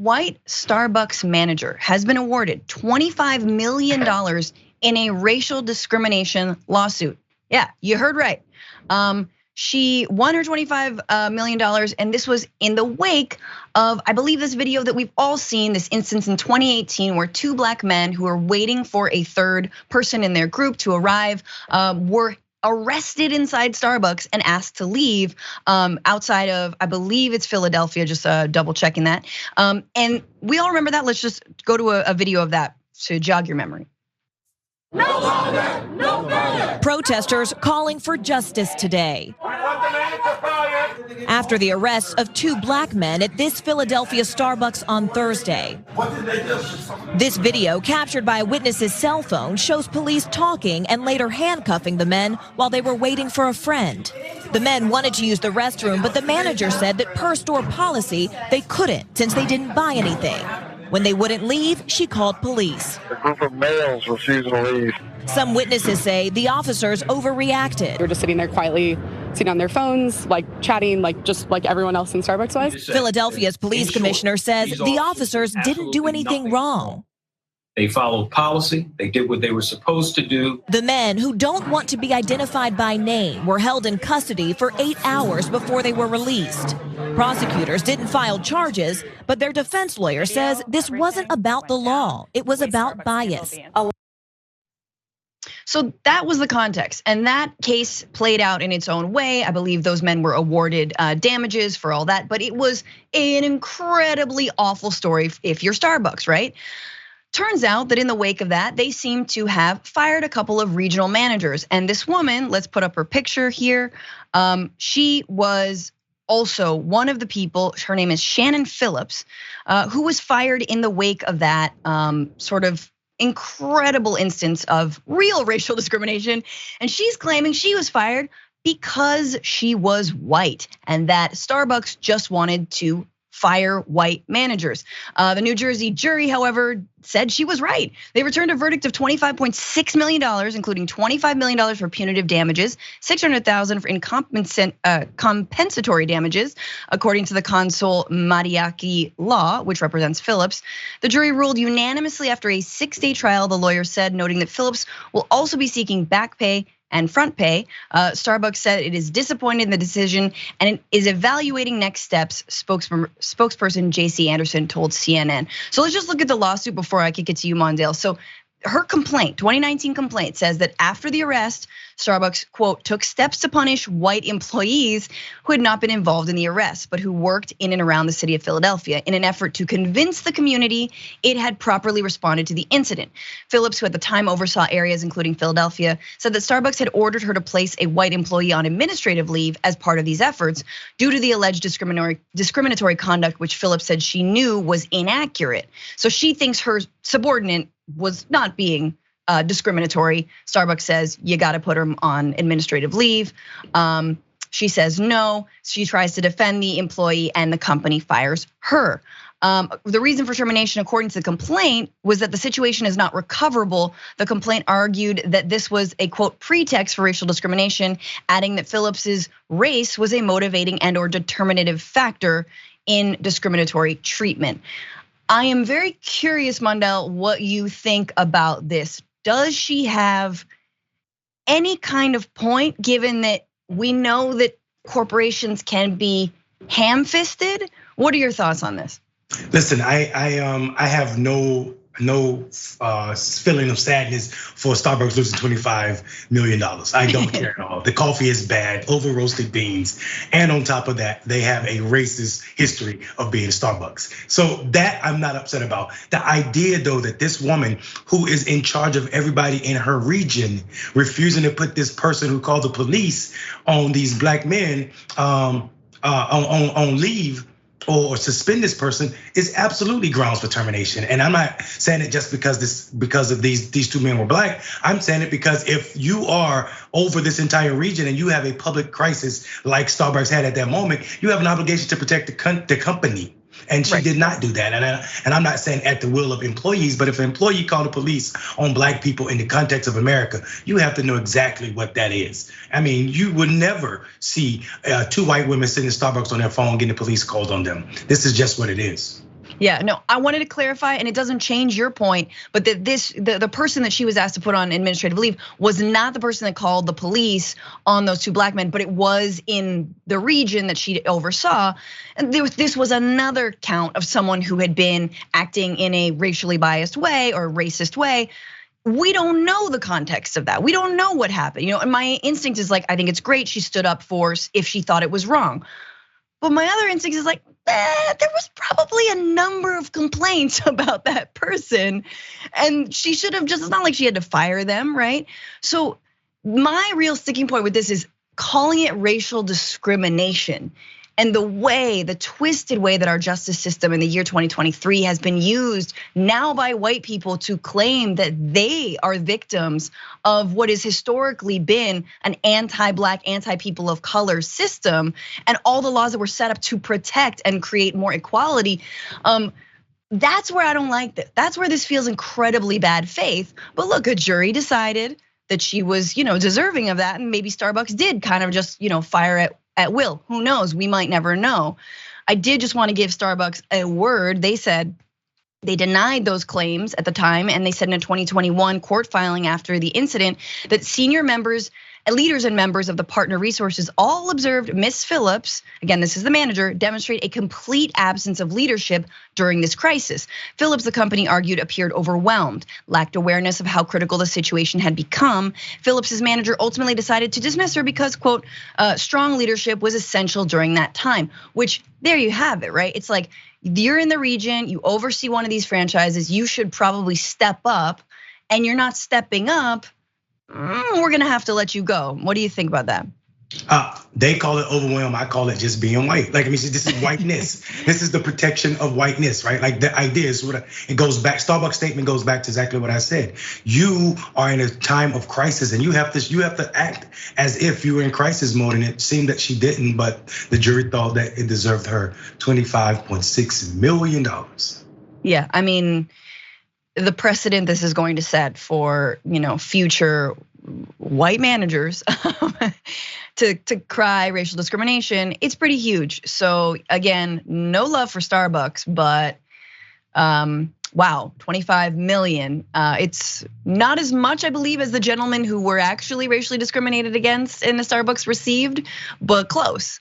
white Starbucks manager has been awarded $25 million in a racial discrimination lawsuit. Yeah, you heard right. She won her $25 million, and this was in the wake of, I believe, this video that we've all seen, this instance in 2018 where two black men who were waiting for a third person in their group to arrive were arrested inside Starbucks and asked to leave outside of, I believe it's Philadelphia, just double checking that. And we all remember that. Let's just go to a video of that to jog your memory. No longer, no further. Protesters calling for justice today after the arrests of two black men at this Philadelphia Starbucks on Thursday. What did they do? This video, captured by a witness's cell phone, shows police talking and later handcuffing the men while they were waiting for a friend. The men wanted to use the restroom, but the manager said that per store policy, they couldn't since they didn't buy anything. When they wouldn't leave, she called police. A group of males refused to leave. Some witnesses say the officers overreacted. They were just sitting there quietly, sitting on their phones, like chatting, just like everyone else in Starbucks was. Philadelphia's police commissioner says the officers didn't do anything wrong. They followed policy. They did what they were supposed to do. The men, who don't want to be identified by name, were held in custody for 8 hours before they were released. Prosecutors didn't file charges, but their defense lawyer says this wasn't about the law. It was about bias. So that was the context, and that case played out in its own way. I believe those men were awarded damages for all that, but it was an incredibly awful story if you're Starbucks, right? Turns out that in the wake of that, they seem to have fired a couple of regional managers. And this woman, let's put up her picture here. She was also one of the people, her name is Shannon Phillips, who was fired in the wake of that sort of incredible instance of real racial discrimination. And she's claiming she was fired because she was white and that Starbucks just wanted to fire white managers. The New Jersey jury, however, said she was right. They returned a verdict of $25.6 million, including $25 million for punitive damages, $600,000 in compensatory damages, according to the Console Mattiacci Law, which represents Phillips. The jury ruled unanimously after a 6-day trial, the lawyer said, noting that Phillips will also be seeking back pay and front pay. Starbucks said it is disappointed in the decision and it is evaluating next steps, spokesperson JC Anderson told CNN. So let's just look at the lawsuit before I kick it to you, Mondale. So her complaint, 2019 complaint, says that after the arrest, Starbucks, quote, took steps to punish white employees who had not been involved in the arrest, but who worked in and around the city of Philadelphia in an effort to convince the community it had properly responded to the incident. Phillips, who at the time oversaw areas including Philadelphia, said that Starbucks had ordered her to place a white employee on administrative leave as part of these efforts due to the alleged discriminatory conduct, which Phillips said she knew was inaccurate. So she thinks her subordinate was not being discriminatory. Starbucks says you got to put her on administrative leave. She says no. She tries to defend the employee and the company fires her. The reason for termination, according to the complaint, was that the situation is not recoverable. The complaint argued that this was a, quote, pretext for racial discrimination, adding that Phillips's race was a motivating and or determinative factor in discriminatory treatment. I am very curious, Mondale, what you think about this. Does she have any kind of point, given that we know that corporations can be ham-fisted? What are your thoughts on this? Listen, I have no feeling of sadness for Starbucks losing $25 million. I don't care at all. The coffee is bad, over roasted beans. And on top of that, they have a racist history of being Starbucks. So that I'm not upset about. The idea though that this woman who is in charge of everybody in her region, refusing to put this person who called the police on these black men on leave, or suspend this person is absolutely grounds for termination. And I'm not saying it just because of these two men were black. I'm saying it because if you are over this entire region and you have a public crisis like Starbucks had at that moment, you have an obligation to protect the company. And she did not do that. And I'm not saying at the will of employees, but if an employee called the police on black people in the context of America, you have to know exactly what that is. I mean, you would never see two white women sitting in Starbucks on their phone getting the police called on them. This is just what it is. Yeah, no, I wanted to clarify, and it doesn't change your point, but that the person that she was asked to put on administrative leave was not the person that called the police on those two black men, but it was in the region that she oversaw. And this was another count of someone who had been acting in a racially biased way or racist way. We don't know the context of that. We don't know what happened. And my instinct is like, I think it's great she stood up for if she thought it was wrong. But my other instinct is like, there was probably a number of complaints about that person, and she should have it's not like she had to fire them, right? So my real sticking point with this is calling it racial discrimination. And the twisted way that our justice system in the year 2023 has been used now by white people to claim that they are victims of what has historically been an anti-black, anti-people of color system, and all the laws that were set up to protect and create more equality. That's where I don't like this. That's where this feels incredibly bad faith. But look, a jury decided that she was, deserving of that, and maybe Starbucks did kind of just, fire at will. Who knows? We might never know. I did just want to give Starbucks a word. They said they denied those claims at the time, and they said in a 2021 court filing after the incident that senior leaders and members of the partner resources all observed Miss Phillips, again, this is the manager, demonstrate a complete absence of leadership during this crisis. Phillips, the company argued, appeared overwhelmed, lacked awareness of how critical the situation had become. Phillips's manager ultimately decided to dismiss her because, quote, strong leadership was essential during that time, which there you have it, right? It's like, you're in the region, you oversee one of these franchises, you should probably step up, and you're not stepping up. We're gonna have to let you go. What do you think about that? They call it overwhelm. I call it just being white. Like, I mean, this is whiteness. This is the protection of whiteness, right? Like the idea is it goes back. Starbucks statement goes back to exactly what I said. You are in a time of crisis, and you have to act as if you were in crisis mode. And it seemed that she didn't, but the jury thought that it deserved her $25.6 million. Yeah, I mean, the precedent this is going to set for future white managers to cry racial discrimination, it's pretty huge. So again, no love for Starbucks, but wow, 25 million. It's not as much, I believe, as the gentlemen who were actually racially discriminated against in the Starbucks received, but close.